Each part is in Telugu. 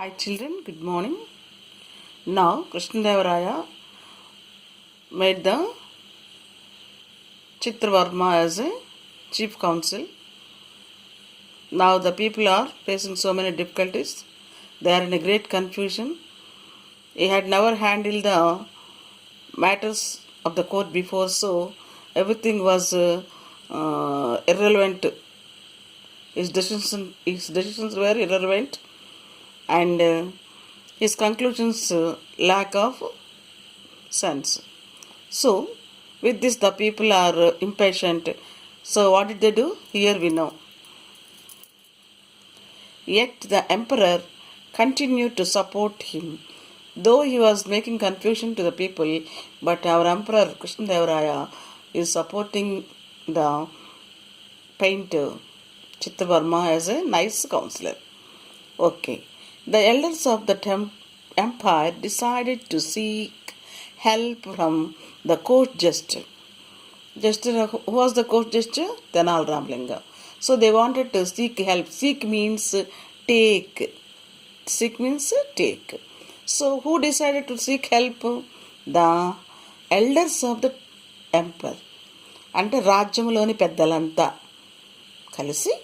Hi children, good morning. Now Krishnadevaraya made the Chitravarma as a chief counsel. Now the people are facing so many difficulties. They are in a great confusion. He had never handled the matters of the court before, so everything was irrelevant. His decisions were irrelevant, and his conclusions lack of sense. So, with this, the people are impatient. So, what did they do? Here we know. Yet the emperor continued to support him, though he was making confusion to the people. But our emperor Krishnadevaraya is supporting the painter Chitravarma as a nice counselor. Okay. The elders of the empire decided to seek help from the court jester. Who was the court jester? Tenal Ramlinga. So they wanted to seek help. Seek means take. Seek means take. So who decided to seek help? The elders of the emperor. అంటే రాజ్యంలోని పెద్దలంతా కలిసి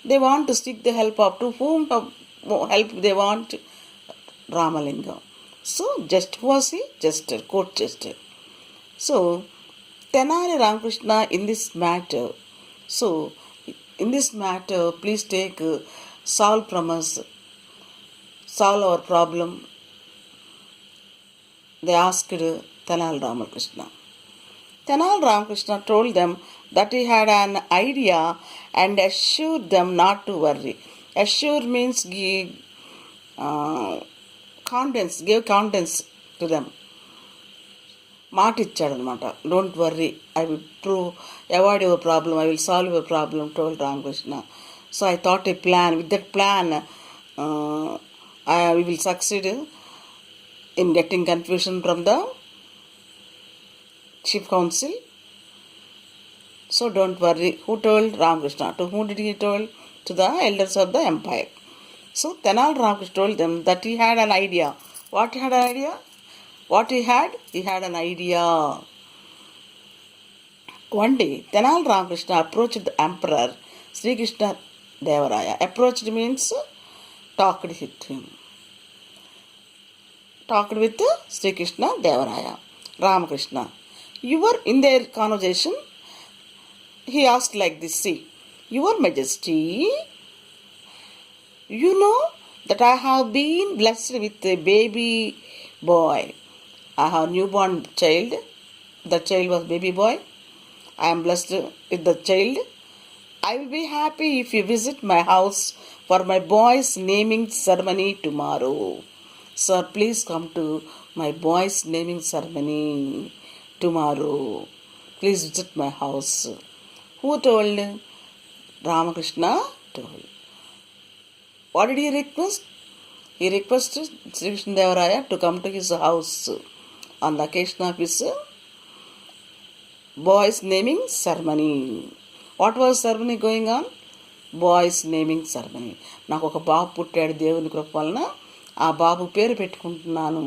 they want to seek the help of to whom help they want Ramalingam. So just was he jester, court jester. So Tenali Ramakrishna in this matter. So in this matter, please take solve from us, solve our problem. They asked Tenali Ramakrishna. Tenali Ramakrishna told them that he had an idea and assured them not to worry. Assure means give confidence to them. మాట ఇచ్చాడనమాట. Don't worry, I will avoid your problem, I will solve your problem told Ramakrishna. So I thought a plan. With that plan we will succeed in getting confusion from the chief council. So don't worry. Who told? Ramakrishna. To whom did he told? To the elders of the empire. So Tenal Ramakrishna told them that he had an idea. What he had an idea? What he had? He had an idea. One day, Tenal Ramakrishna approached the emperor Sri Krishna Devaraya. Approached means talked with him. Talked with Sri Krishna Devaraya. Ramakrishna. You were in their conversation. He asked like this, see, Your Majesty, you know that I have been blessed with a baby boy. I have a newborn child. The child was baby boy. I am blessed with the child. I will be happy if you visit my house for my boy's naming ceremony tomorrow. Sir, please come to my boy's naming ceremony tomorrow. Please visit my house. Who told? Ramakrishna told. What did he request? He requested Sri Krishna Devaraya to come to his house on the occasion of his boy's naming ceremony. What was ceremony going on? Boy's naming ceremony. నాకు ఒక బాబు పుట్టాడు దేవుని కృప వలన. ఆ బాబు పేరు పెట్టుకుంటున్నాను.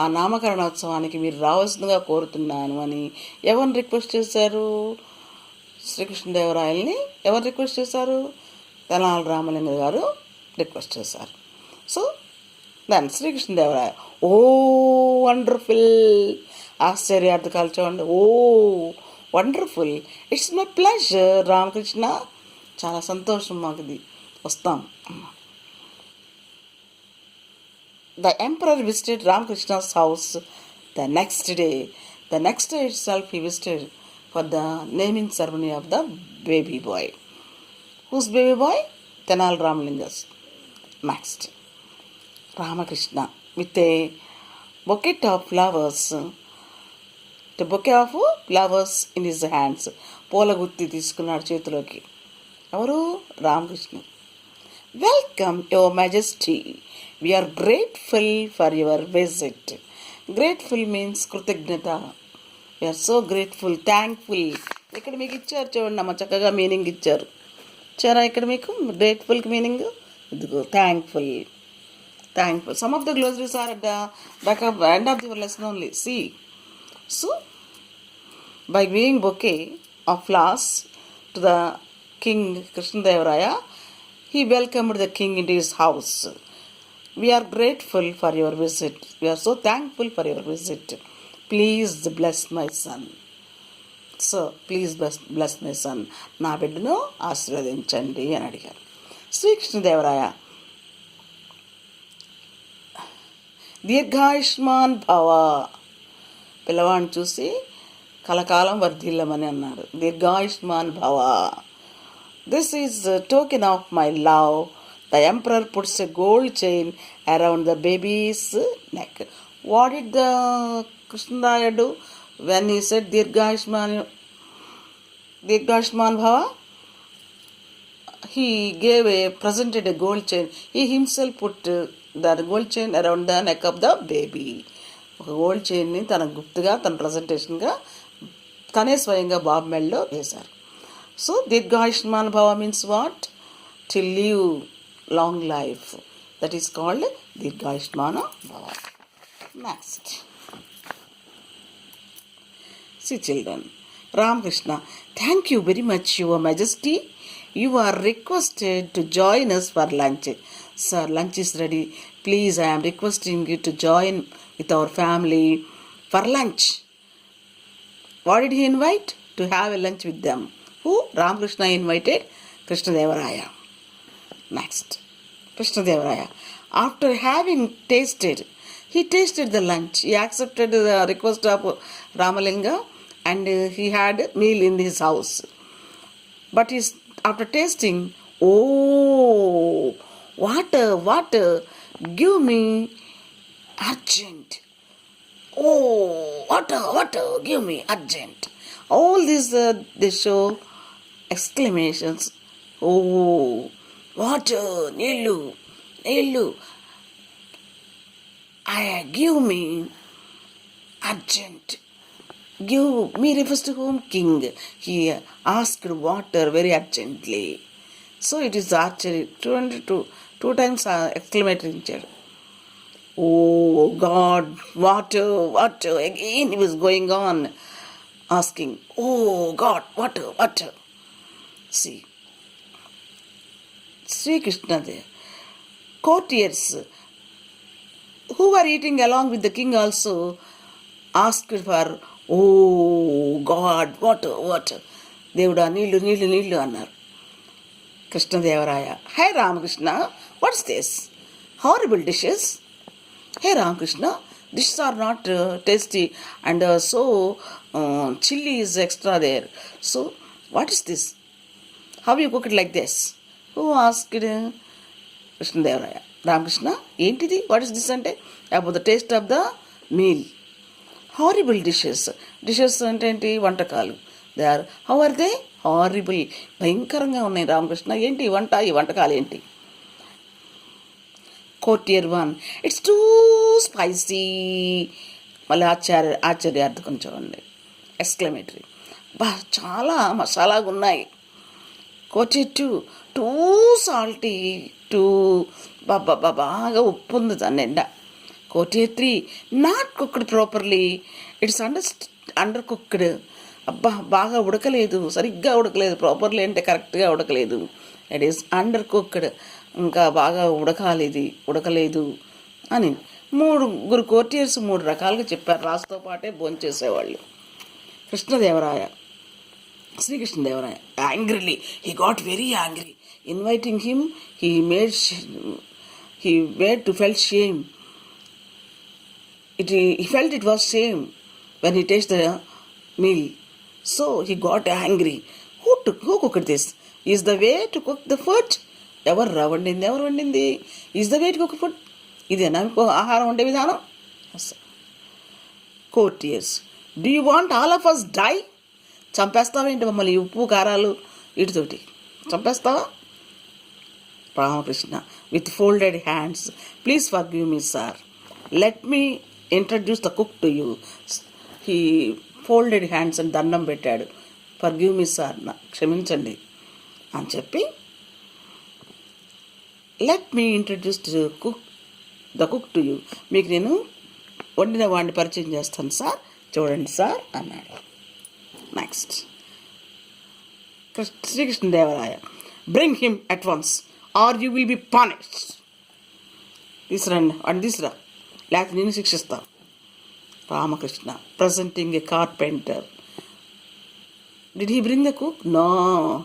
ఆ నామకరణోత్సవానికి మీరు రావాల్సిందిగా కోరుతున్నాను అని ఎవరిని రిక్వెస్ట్ చేశారు? శ్రీకృష్ణదేవరాయల్ని ఎవరు రిక్వెస్ట్ చేశారు? తెనాలి రామలింగ గారు రిక్వెస్ట్ చేశారు. సో దాన్ని శ్రీకృష్ణదేవరాయ ఓ వండర్ఫుల్, ఆశ్చర్యార్థకాలు చూడండి. Oh wonderful, it's my pleasure Ramakrishna, చాలా సంతోషం మాకు ఇది, వస్తాం. The emperor visited Ramakrishna's house the next day. The next day itself he visited for the naming ceremony of the baby boy. Whose baby boy? Tenal Ramalinga's. Next, Ramakrishna with a bouquet of flowers. The bouquet of flowers in his hands. పూల గుత్తి తీసుకున్నాడు చేతిలోకి. ఎవరు? Ramakrishna. Welcome, Your Majesty. We are grateful for your visit. Grateful means కృతజ్ఞత. We are so grateful, thankful. ఇక్కడ మీకు ఇచ్చారు చూడండి అమ్మ, చక్కగా మీనింగ్ ఇచ్చారు. ఇచ్చారా ఇక్కడ మీకు గ్రేట్ఫుల్కి మీనింగ్? ఇదిగో thankful. thankful. Some of the glossaries are at the back of end of the lesson only. See. So, by giving bouquet of flowers to the King Krishnadeva, he welcomed the king into his house. We are grateful for your visit. We are so thankful for your visit. Please bless my son. So, please bless my son. నా బిడ్డను ఆశీర్వదించండి అని అడిగారు. శ్రీకృష్ణదేవరాయ దీర్ఘాయుష్మాన్ భవ, పిల్లవాడిని చూసి కలకాలం వర్ధిల్లమని అన్నాడు. దీర్ఘాయుష్మాన్ భవ. This is a token of my love. The emperor puts a gold chain around the baby's neck. What did the Krishnadaya do when he said Dirghayushman Bhava? He presented a gold chain. He himself put the gold chain around the neck of the baby. ఒక గోల్డ్ చైన్ని తన గుర్తుగా, తన ప్రజెంటేషన్గా తనే స్వయంగా బాబు మెడలో వేశారు. సో దీర్ఘాయుష్మాన్ భవ means what? To live long life. That is called దీర్ఘాయుష్మాన్ భవ. Next, see children, Ramakrishna, thank you very much, your majesty. You are requested to join us for lunch. Sir, lunch is ready. Please, I am requesting you to join with our family for lunch. What did he invite? To have a lunch with them. Who? Ramakrishna invited Krishnadevaraya. Next, Krishnadevaraya, after having tasted, he tasted the lunch. He accepted the request of Ramalinga and he had a meal in his house. But after tasting, oh, water, give me urgent. Oh, water, give me urgent. All these they show exclamations. Oh, water, Nilu, give me urgent. Give me refers to whom? King. He asked water very urgently. So it is archery. Two times exclamatory chair. Oh God, water. Again he was going on asking, oh God, water. See, Sri Krishna there. Courtiers who were eating along with the king also asked for, oh God, water. దేవుడా నీళ్ళు అన్నారు. Krishnadevaraya, hey Ramakrishna, what's this? Horrible dishes. Hey Ramakrishna, dishes are not tasty and so chili is extra there. So what is this? How you cook it like this? Who asked Krishnadevaraya? Ramakrishna, ఏంటిది? What is this అంటే? About the taste of the meal. Horrible dishes. Dishes అంటే ఏంటి? వంటకాలు. They are, how are they? Horrible. భయంకరంగా ఉన్నాయి రామకృష్ణ. ఏంటి ఈ వంటకాలు ఏంటి? Courtier 1, it's too spicy. మళ్ళీ ఆశ్చర్యార్థకం చూడండి, ఎక్స్క్లమేటరీ. చాలా మసాలాగా ఉన్నాయి. Courtier 2, too salty. బాగా ఉప్పు ఉంది దాని నిండా. Courtier 3, not cooked properly. It's under cooked. బాగా ఉడకలేదు, సరిగ్గా ఉడకలేదు. ప్రాపర్లీ అంటే కరెక్ట్గా ఉడకలేదు. It is under cooked. ఇంకా బాగా ఉడకలేదు అని ముగ్గురు కోర్టియర్స్ 3 రకాలుగా చెప్పారు. రాసుతో పాటే భోంచేసేవాళ్ళు. Srikrishnadevaraya angrily, he got very angry. Inviting him, he made to felt shame. He felt it was shame when he tasted the meal. So he got angry. Who cooked this? Is the way to cook the food? ఎవరు వండింది? Is the way to cook food? ఇదేనా మీకు ఆహారం వండే విధానం? కోర్టియర్స్, do you want all of us die? చంపేస్తావేంటి మమ్మల్ని ఉప్పు కారాలు వీటితోటి చంపేస్తావా? Ramakrishna, with folded hands, please forgive me sir, let me introduce the cook to you. He folded hands and దండం పెట్టాడు. forgive me sir, క్షమించండి అని చెప్పి, let me introduce the cook the cook to you. మీకు నేను వండిన వాడిని పరిచయం చేస్తాను సార్, చూడండి సార్ అన్నాడు. Next Srikrishnadevaraya, bring him at once or you will be punished. తీసురండి వాడిని, తీసురా లేకపోతే నేను శిక్షిస్తా. Ramakrishna presenting a carpenter. Did he bring the cook? No,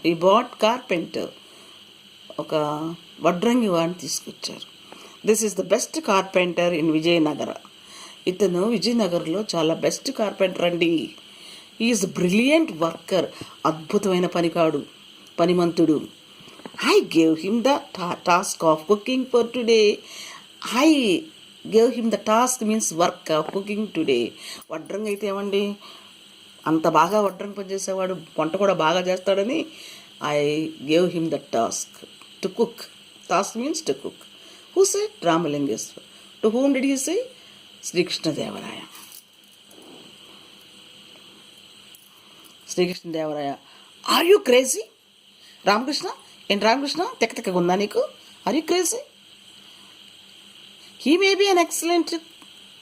he bought carpenter. ఒక వడ్రంగి వాడిని తీసుకొచ్చారు. This is the best carpenter in Vijayanagara. ఇతను విజయనగర్లో చాలా బెస్ట్ కార్పెంటర్ అండి. Is brilliant worker. అద్భుతమైన పనికాడు, పనిమంతుడు. I gave him the task of cooking for today. I gave him the task means work of cooking today. వడ్రంగి అయితే ఏమండి, అంత బాగా వడ్రంగి పని చేసేవాడు, వంట కూడా బాగా చేస్తాడని I gave him the task to cook. Task means to cook. Who said? Ramalingeshwar. To whom did he say? Srikrishnadevaraya. Srikrishnadevaraya, are you crazy? Ramakrishna, ఏంటి రామకృష్ణ తెక్కగా ఉందా నీకు? Are you crazy? He may be an excellent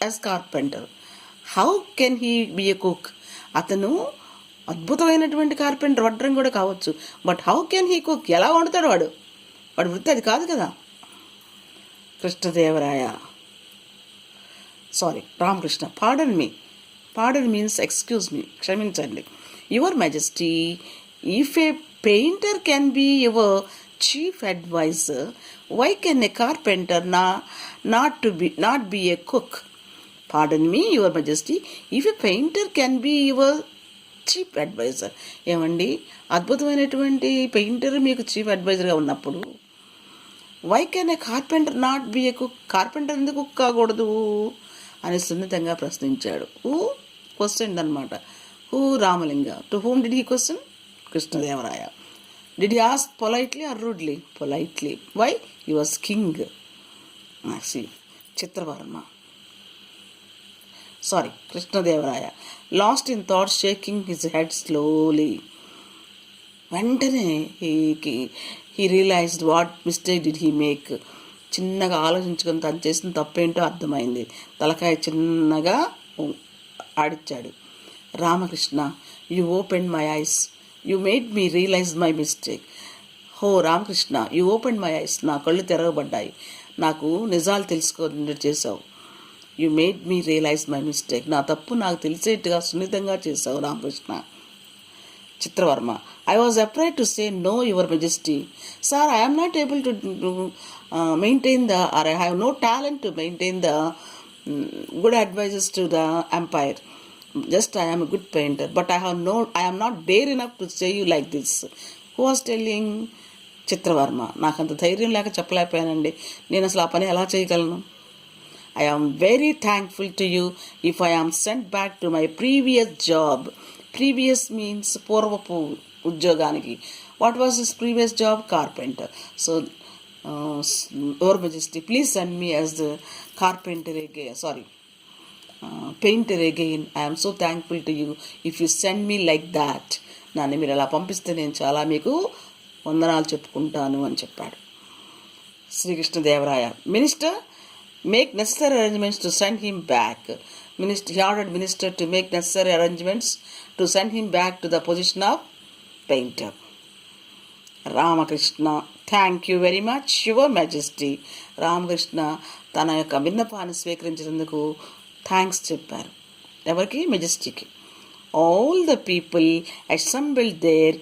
as carpenter. How can he be a cook? అతను అద్భుతమైనటువంటి కార్పెంటర్, వడ్రంగి కూడా కావచ్చు. But how can he cook? ఎలా వండుతాడు వాడు? వాడు వృత్తి అది కాదు కదా. Krishnadevaraya, Ramakrishna, pardon me. Pardon means excuse me, క్షమించండి. Your majesty, if a painter can be your chief advisor, why can a carpenter not be a cook? Pardon me, your majesty, if a painter can be your chief advisor. ఏమండి, అద్భుతమైనటువంటి పెయింటర్ మీకు చీఫ్ అడ్వైజర్గా ఉన్నప్పుడు why can a carpenter not be a cook? Carpenter ఎందుకు కుక్ కాకూడదు అని సున్నితంగా ప్రశ్నించాడు. హూ క్వశ్చన్ అనమాట. Who? Ramalinga. To whom did he question? Krishnadevaraya. Did he ask politely or rudely? Politely. Why? He was king. See, Chitravarma. Krishnadevaraya. Lost in thought, shaking his head slowly. వెంటనే he realized what mistake did he make. చిన్నగా ఆలోచించుకొని తను చేసిన తప్పేంటో అర్థమైంది. తలకాయ చిన్నగా ఆడిచ్చాడు. Ramakrishna, you opened my eyes. You made me realize my mistake. హో Ramakrishna, you open my eyes. నా కళ్ళు తెరవబడ్డాయి, నాకు నిజాలు తెలుసుకున్నట్టు చేసావు. You made me realize my mistake. నా తప్పు నాకు తెలిసేట్టుగా సున్నితంగా చేసావు Ramakrishna. Chitravarma, I was afraid to say no your majesty. Sir, I am not able to maintain the or I have no talent to maintain the good advises to the empire. Just I am a good painter, but I am not dare enough to say you like this. Who was telling? Chitra Varma. నాకు అంత ధైర్యం లేక చెప్పలేకపోయానండి. నేను అసలు ఆ పని ఎలా చేయగలను? I am very thankful to you if I am sent back to my previous job. Previous means పూర్వపు ఉద్యోగానికి. What was his previous job? Carpenter. So, Your Majesty, please send me as the carpenter again. Painter again. I am so thankful to you if you send me like that. నన్ను మీరు అలా పంపిస్తే నేను చాలా మీకు వందనాలు చెప్పుకుంటాను అని చెప్పాడు. Sri Krishnadevaraya, minister, make necessary arrangements to send him back. He ordered minister to make necessary arrangements to send him back to the position of painter. Ramakrishna, thank you very much your majesty. Ramakrishna తన యొక్క విన్నపాన్ని స్వీకరించినందుకు థ్యాంక్స్ చెప్పారు. ఎవరికి? మెజెస్టీకి. All the people assembled there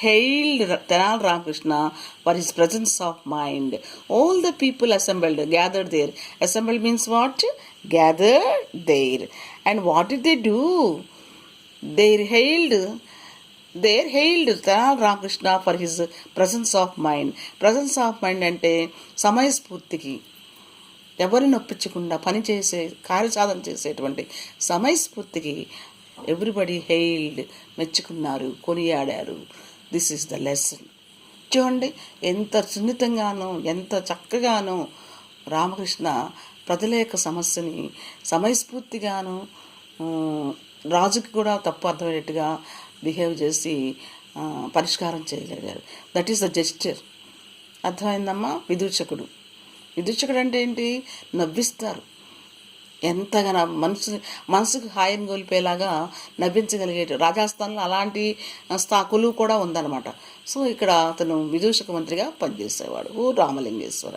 hailed Tenali Ramakrishna for his presence of mind. All the people assembled, gathered there. Assembled means what? Gathered there. And what did they do? They hailed Tenali Ramakrishna for his presence of mind. Presence of mind అంటే సమయస్ఫూర్తికి, ఎవరిని నొప్పించకుండా పనిచేసే కార్యసాధన చేసేటువంటి సమయస్ఫూర్తికి ఎవ్రీబడి హెయిల్డ్, మెచ్చుకున్నారు, కొనియాడారు. This is the lesson. చూడండి ఎంత సున్నితంగానో ఎంత చక్కగానో రామకృష్ణ ప్రజల యొక్క సమస్యని సమయస్ఫూర్తిగాను రాజుకి కూడా తప్పు అర్థమయ్యేట్టుగా బిహేవ్ చేసి పరిష్కారం చేయగలిగారు. That is the gesture. అర్థమైందమ్మా? విదూషకుడు విదూషకుడు అంటే ఏంటి? నవ్విస్తారు. ఎంతగా మనసుకు హాయిని గొలిపేలాగా నవ్వించగలిగేటి. రాజస్థాన్లో అలాంటి కొలువు కూడా ఉందన్నమాట. సో ఇక్కడ అతను విదూషక మంత్రిగా పనిచేసేవాడు, Ramalingeshwara.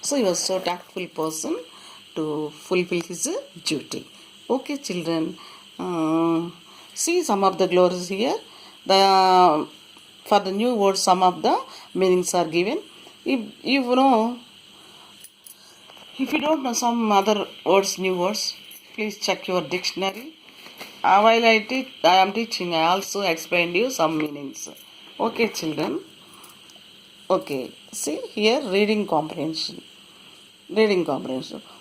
So he was so tactful person to fulfill his duty. Okay children, see some of the glories here. For the new words, some of the meanings are given. If you know, if you don't know some other words, new words, please check your dictionary. While I am teaching, I also explained you some meanings. Okay children. Okay, see here, reading comprehension.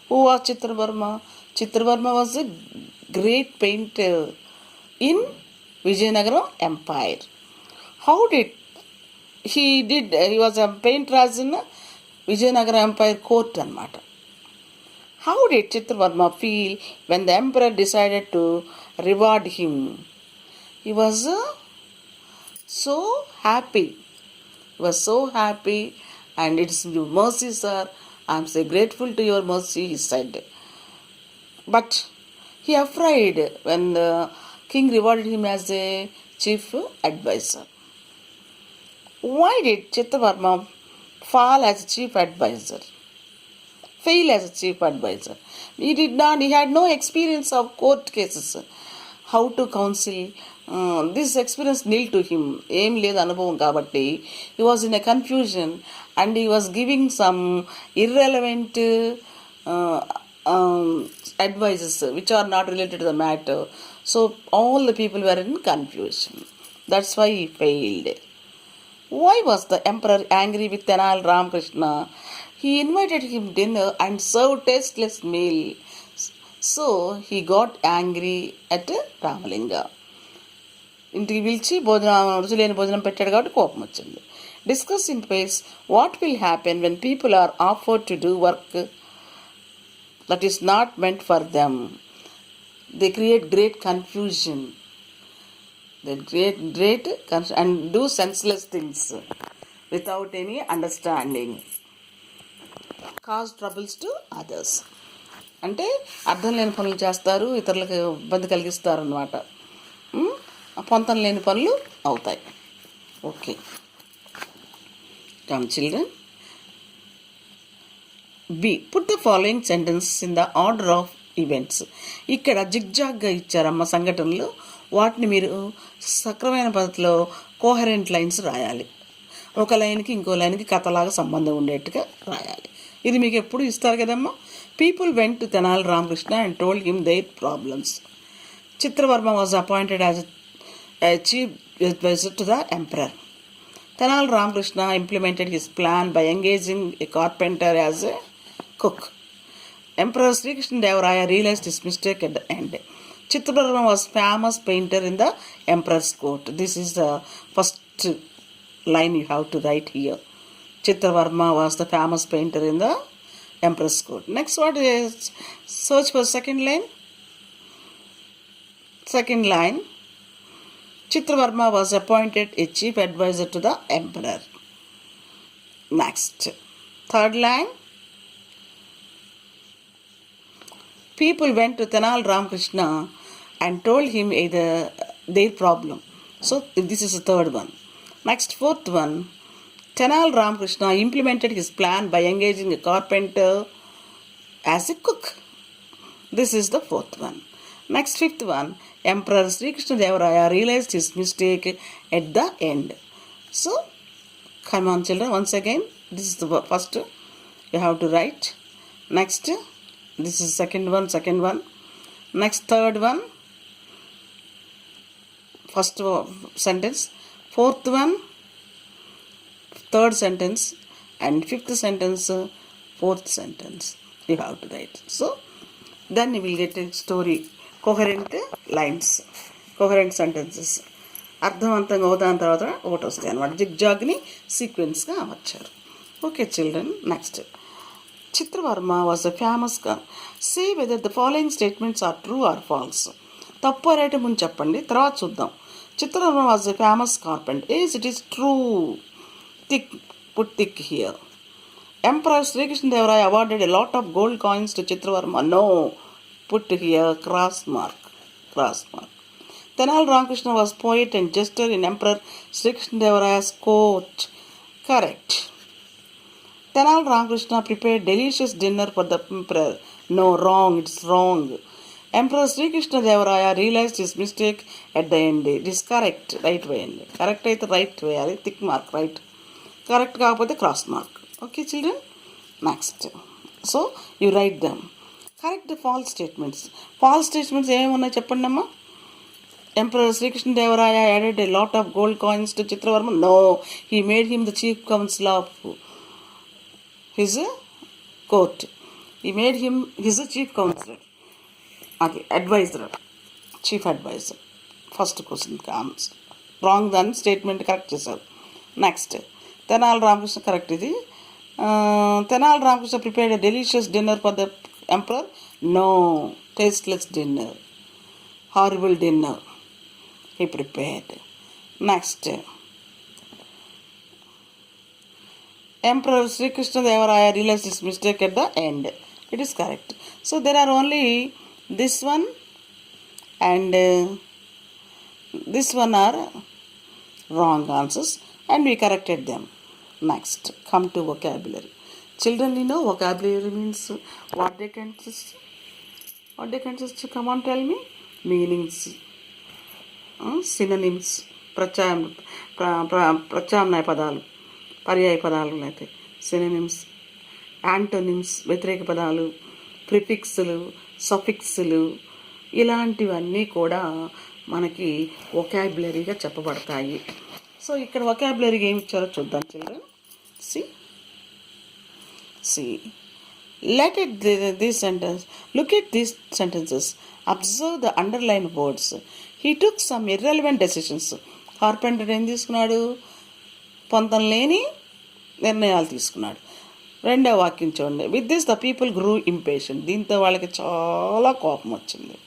Who was Chitravarma? Chitravarma was a great painter in Vijayanagara Empire. How did he was a painter as in Vijayanagara Empire court anamata. How did Chitravarma feel when the emperor decided to reward him? He was so happy. And it's your mercy, sir. I am so grateful to your mercy, he said. But he afraid when the king rewarded him as a chief advisor. Why did Chitravarma fail as a chief advisor? He had no experience of court cases. How to counsel? This experience nil to him. Em లేదు అనుభవం కాబట్టి he was in a confusion and he was giving some irrelevant advices which are not related to the matter. So all the people were in confusion. That's why he failed. Why was the emperor angry with Tenali Ramakrishna? He invited him dinner and served tasteless meal. So he got angry at Ramalinga. ఇంటికి పిలిచి రుచిలేని భోజనం పెట్టాడు కాబట్టి కోపం వచ్చింది. Discuss in pace what will happen when people are offered to do work that is not meant for them. They create great confusion. And do senseless things without any understanding. Cause troubles to others. అంటే అర్థం లేని పనులు చేస్తారు, ఇతరులకు ఇబ్బంది కలిగిస్తారు అన్నమాట. పొంతం లేని పనులు అవుతాయి. Okay, come children. B, put the following sentence in the order of events. ఇక్కడ జిగ్జాగ్గా ఇచ్చారమ్మ సంఘటనలు. వాటిని మీరు సక్రమైన పద్ధతిలో కోహరెంట్ లైన్స్ రాయాలి. ఒక లైన్కి ఇంకో లైన్కి కథలాగా సంబంధం ఉండేట్టుగా రాయాలి. ఇది మీకు ఎప్పుడు ఇస్తారు కదమ్మా. People went to Tenali Ramakrishna and told him their problems. Chitra Varma was appointed as a chief advisor to the emperor. Tenali Ramakrishna implemented his plan by engaging a carpenter as a cook. Emperor Sri Krishna Deva Raya realized his mistake at the end. Chitravarma was famous painter in the emperor's court. This is the first line you have to write here. Chitravarma was the famous painter in the emperor's court. Next, what is search for second line? Second line. Chitravarma was appointed a chief advisor to the emperor. Next, third line. People went to Tenali Ramakrishna and told him their problem. So this is the third one. Next, fourth one. Tenali Ramakrishna implemented his plan by engaging a carpenter as a cook. This is the fourth one. Next, fifth one. Emperor Sri Krishna Deva Raya realized his mistake at the end. So, come on children, once again, this is the first you have to write. Next, this is second one. Next, third one, first sentence. Fourth one, third sentence. And fifth sentence, fourth sentence. You have to write. So, then you will get a story. Coherent lines, coherent sentences అర్థవంతంగా అవుదాని తర్వాత ఒకటి వస్తాయి అన్నమాట. జిగ్జాగ్ని సీక్వెన్స్గా అమర్చారు. Okay children, next. Chitravarma was the famous say whether the following statements are true or false. తప్పు రైట్ ముందు చెప్పండి, తర్వాత చూద్దాం. Chitravarma was the famous carpenter. It is true. Tick, put tick here. Emperor Sri Krishna Deva Raya awarded a lot of gold coins to Chitravarma. No, put here cross mark. Cross mark. Tenal Ramakrishna was poet and jester in Emperor Sri Krishna Deva Raya's court. Correct. Tenal Ramakrishna prepared delicious dinner for the emperor. No, wrong. It's wrong. Emperor Sri Krishna Deva Raya realized his mistake at the end. It is correct. Right way. Correct అయితే right way. అది thick mark. Right. Correct కాకపోతే cross mark. Okay, children? Next. So, you write them. Correct the false statements. False statements ఏమేమున్నాయి చెప్పండి అమ్మా. Emperor Sri Krishna Deva Raya added a lot of gold coins to Chitravarma. No, he made him the chief counselor of his court. He made him his chief counselor. Okay, advisor. Chief advisor. First question comes. Wrong then statement correct చేశారు. Next. Tenal Ramakrishna correct ఇది. Tenal Ramakrishna prepared a delicious dinner for the emperor. No, tasteless dinner. Horrible dinner he prepared. Next. Emperor Sri Krishna Deva Raya realized his mistake at the end. It is correct. So there are only this one and this one are wrong answers and we corrected them. Next, come to vocabulary. Children, you know vocabulary means what they consist. What they consist? Come on, tell me. Meanings, synonyms, ప్రత్యామ్నాయ పదాలు, పర్యాయ పదాలు అయితే సినోనిమ్స్, యాంటోనిమ్స్ వ్యతిరేక పదాలు, ప్రిఫిక్స్లు, సఫిక్స్లు ఇలాంటివన్నీ కూడా మనకి వొకాబులరీగా చెప్పబడతాయి. సో ఇక్కడ వొకాబులరీగా ఏమి ఇచ్చారో చూద్దాం children. See. Look at these sentences. Observe the underlined words. He took some irrelevant decisions. కార్పెంటర్ ఏం తీసుకున్నాడు? పొంతం లేని నిర్ణయాలు తీసుకున్నాడు. రెండవ వాక్యం చూడండి. With this the people grew impatient. దీంతో వాళ్ళకి చాలా కోపం వచ్చింది.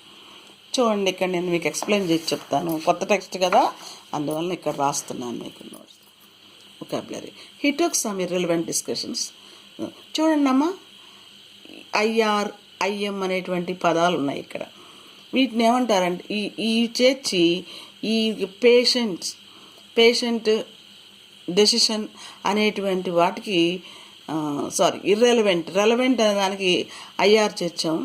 చూడండి, ఇక్కడ నేను మీకు ఎక్స్ప్లెయిన్ చేసి చెప్తాను. కొత్త టెక్స్ట్ కదా, అందువల్ల ఇక్కడ రాస్తున్నాను మీకు notes. Vocabulary. He took some irrelevant discussions. చూడండి అమ్మా, ఐఆర్, ఐఎం అనేటువంటి పదాలు ఉన్నాయి ఇక్కడ. వీటిని ఏమంటారంటే ఈ చేర్చి ఈ పేషెంట్ డెసిషన్ అనేటువంటి వాటికి రెలవెంట్ అనే దానికి ఐఆర్ చేర్చాం,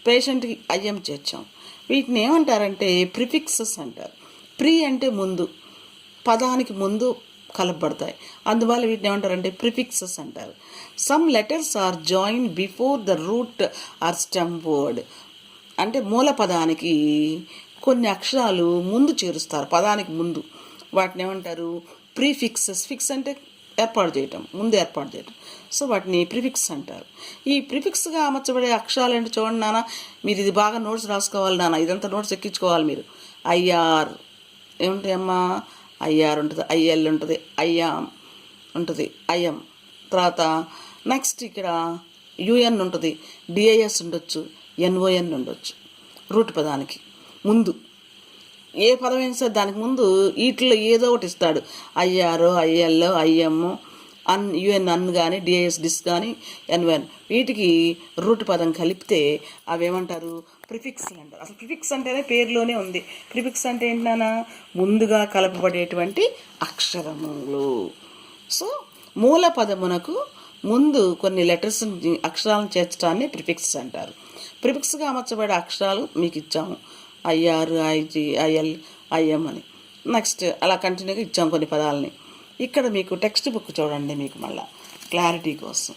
పేషెంట్కి ఐఎం చేర్చాం. వీటిని ఏమంటారంటే ప్రిఫిక్సెస్ అంటారు. ప్రీ అంటే ముందు, పదానికి ముందు కలపబడతాయి, అందువల్ల వీటిని ఏమంటారంటే ప్రిఫిక్సెస్ అంటారు. Some letters are join before the root or stem word. అంటే మూల పదానికి కొన్ని అక్షరాలు ముందు చేరుస్తారు, పదానికి ముందు. వాటిని ఏమంటారు? ప్రీఫిక్సెస్. ఫిక్స్ అంటే ఏర్పాటు చేయటం, ముందు ఏర్పాటు చేయటం. సో వాటిని ప్రిఫిక్స్ అంటారు. ఈ ప్రిఫిక్స్గా అమర్చబడే అక్షరాలు ఏంటి చూడండి నాన్న. మీరు ఇది బాగా నోట్స్ రాసుకోవాలి నాన్న, ఇదంతా నోట్స్ ఎక్కించుకోవాలి మీరు. ఐఆర్ ఏముంటాయమ్మా? ఐఆర్ ఉంటుంది, ఐఎల్ ఉంటుంది, ఐఎం ఉంటుంది, ఐఎం. తర్వాత నెక్స్ట్ ఇక్కడ యుఎన్ ఉంటుంది, డిఐఎస్ ఉండొచ్చు, ఎన్ఓఎన్ ఉండొచ్చు. రూట్ పదానికి ముందు ఏ పదం అయినా సరే దానికి ముందు వీటిలో ఏదో ఒకటి ఇస్తాడు. ఐఆర్, ఐఎల్, ఐఎం, యుఎన్ అన్ కానీ, డిఐఎస్ డిస్ కానీ, ఎన్ఓఎన్. వీటికి రూట్ పదం కలిపితే అవి ఏమంటారు? ప్రిఫిక్స్లు అంటారు. అసలు ప్రిఫిక్స్ అంటేనే పేరులోనే ఉంది. ప్రిఫిక్స్ అంటే ఏంటన్నా? ముందుగా కలపబడేటువంటి అక్షరములు. సో మూల పదమునకు ముందు కొన్ని లెటర్స్, అక్షరాలను చేర్చడాన్ని ప్రిఫిక్స్ అంటారు. ప్రిఫిక్స్గా అమర్చబడే అక్షరాలు మీకు ఇచ్చాము, ఐఆర్, ఐజి, ఐఎల్, ఐఎం అని. నెక్స్ట్ అలా కంటిన్యూగా ఇచ్చాం కొన్ని పదాలని. ఇక్కడ మీకు టెక్స్ట్ బుక్ చూడండి, మీకు మళ్ళీ క్లారిటీ కోసం.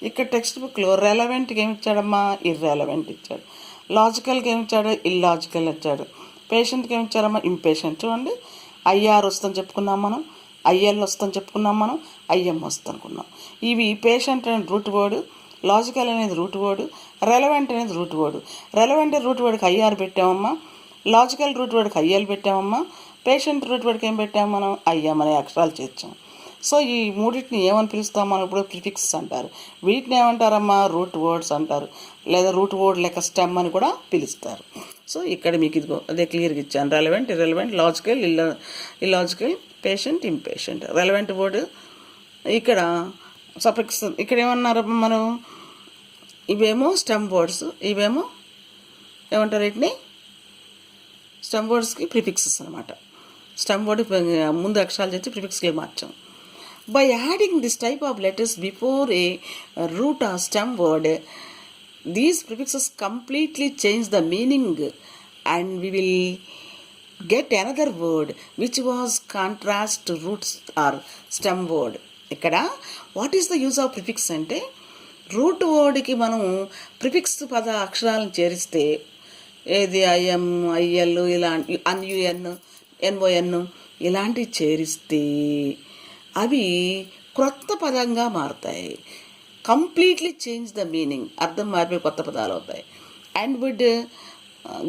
ఇక్కడ టెక్స్ట్ బుక్లో రెలవెంట్కి ఏమి ఇచ్చాడమ్మా? ఇర్రెలవెంట్ ఇచ్చాడు. లాజికల్కి ఏమి ఇచ్చాడు? ఇల్లాజికల్ ఇచ్చాడు. పేషెంట్కి ఏమి ఇచ్చారమ్మా? ఇంపేషెంట్. చూడండి, ఐఆర్ వస్తుందని చెప్పుకున్నాం మనం, ఐఎల్ వస్తుందని చెప్పుకున్నాం మనం, ఐఎం వస్తుంది అనుకున్నాం. ఇవి పేషెంట్ అనేది రూట్ వర్డ్, లాజికల్ అనేది రూట్ వర్డ్, రెలవెంట్ అనేది రూట్ వర్డ్. రెలవెంట్ రూట్ వర్డ్కి ఐఆర్ పెట్టామమ్మా, లాజికల్ రూట్ వర్డ్కి ఐఎల్ పెట్టామమ్మా, పేషెంట్ రూట్ వర్డ్కి ఏం పెట్టాము మనం? ఐఎం అనే అక్షరాలు చేర్చాం. సో ఈ మూడింటిని ఏమని పిలుస్తాం మనం? ఇప్పుడు ప్రిఫిక్స్ అంటారు. వీటిని ఏమంటారమ్మా? రూట్ వర్డ్స్ అంటారు, లేదా రూట్ వర్డ్ లెక్క స్టెమ్ అని కూడా పిలుస్తారు. సో ఇక్కడ మీకు ఇదిగో అదే క్లియర్గా ఇచ్చాను. Relevant, irrelevant, logical, illogical, patient, impatient. Relevant word ఇక్కడ సఫిక్స్ ఇక్కడ ఏమన్నారు మనం, ఇవేమో స్టెమ్ వర్డ్స్, ఇవేమో ఏమంటారు వీటిని, స్టెమ్ వర్డ్స్కి ప్రిఫిక్సెస్ అనమాట. స్టెమ్ వర్డ్ ముందు అక్షరాలు చేసి ప్రిఫిక్స్కి మార్చాం. By adding this type of letters before a root or stem word, these prefixes completely change the meaning and we will get another word which was contrast to roots or stem word. ఇక్కడ what is the use of prefix అంటే, రూట్ వర్డ్కి మనం ప్రిఫిక్స్ పద అక్షరాలను చేరిస్తే, ఏది ఐఎం, ఐఎల్, ఇలాంటి అన్యుఎన్, ఎన్ఓఎన్ ఇలాంటివి చేరిస్తే అవి క్రొత్త పదంగా మారుతాయి. కంప్లీట్లీ చేంజ్ ద మీనింగ్, అర్థం మారిపోయి కొత్త పదాలు అవుతాయి. And would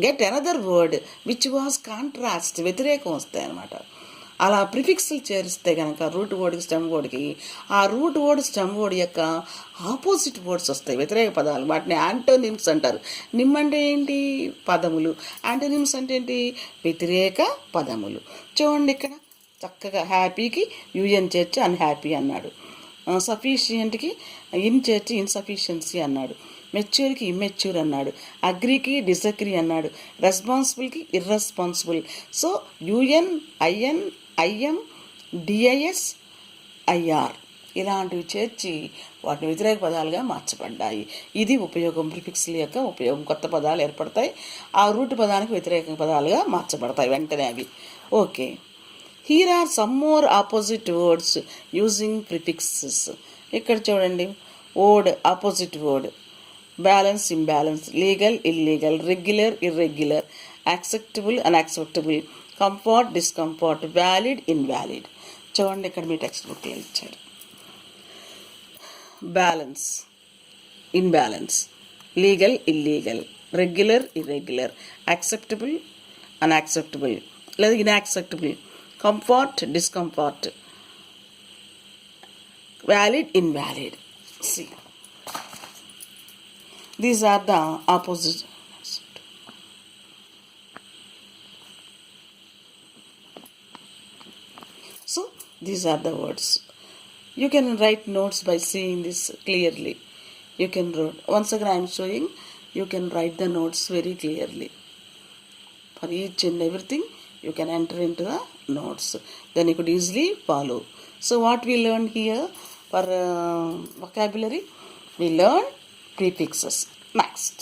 get another word which was contrast, వ్యతిరేకం వస్తాయి అన్నమాట. అలా ప్రిఫిక్స్లు చేరిస్తే కనుక రూట్ వర్డ్కి స్టెమ్ వర్డ్కి, ఆ రూట్ వర్డ్ స్టెమ్ వర్డ్ యొక్క ఆపోజిట్ వర్డ్స్ వస్తాయి, వ్యతిరేక పదాలు. వాటిని యాంటోనిమ్స్ అంటారు. నిమ్ అంటే ఏంటి, పదములు. యాంటోనిమ్స్ అంటే ఏంటి, వ్యతిరేక పదములు. చూడండి ఇక్కడ చక్కగా హ్యాపీకి యూఎన్ చేర్చి అన్హ్యాపీ అన్నాడు, సఫిషియంట్కి ఇన్ చేర్చి ఇన్సఫిషియన్సీ అన్నాడు, మెచ్యూర్కి ఇమ్మెచ్యూర్ అన్నాడు, అగ్రీకి డిసగ్రీ అన్నాడు, రెస్పాన్సిబుల్కి irresponsible. So UN, IN, IM, DIS, IR ఇలాంటివి చేర్చి వాటిని వ్యతిరేక పదాలుగా మార్చబడ్డాయి. ఇది ఉపయోగం, ప్రిఫిక్స్ల యొక్క ఉపయోగం. కొత్త పదాలు ఏర్పడతాయి, ఆ రూట్ పదానికి వ్యతిరేక పదాలుగా మార్చబడతాయి వెంటనే అవి. Okay, here are some more opposite words using prefixes. ఇక్కడ చూడండి, word opposite word, balance, imbalance, legal, illegal, regular, irregular, acceptable, unacceptable, comfort, discomfort, valid, invalid. చూడండి ఇక్కడ మీ టెక్స్ట్ బుక్లో ఇచ్చాడు. Balance, imbalance, legal, illegal, regular, irregular, acceptable, unacceptable లేదా ఇన్యాక్సెప్టబుల్, comfort, discomfort, valid, invalid. See, these are the opposite. So these are the words. You can write notes by seeing this clearly. You can write. Once again I am showing, you can write the notes very clearly. For each and everything you can enter into the notes, then you could easily follow. So what we learned here for vocabulary, we learn prefixes. Next.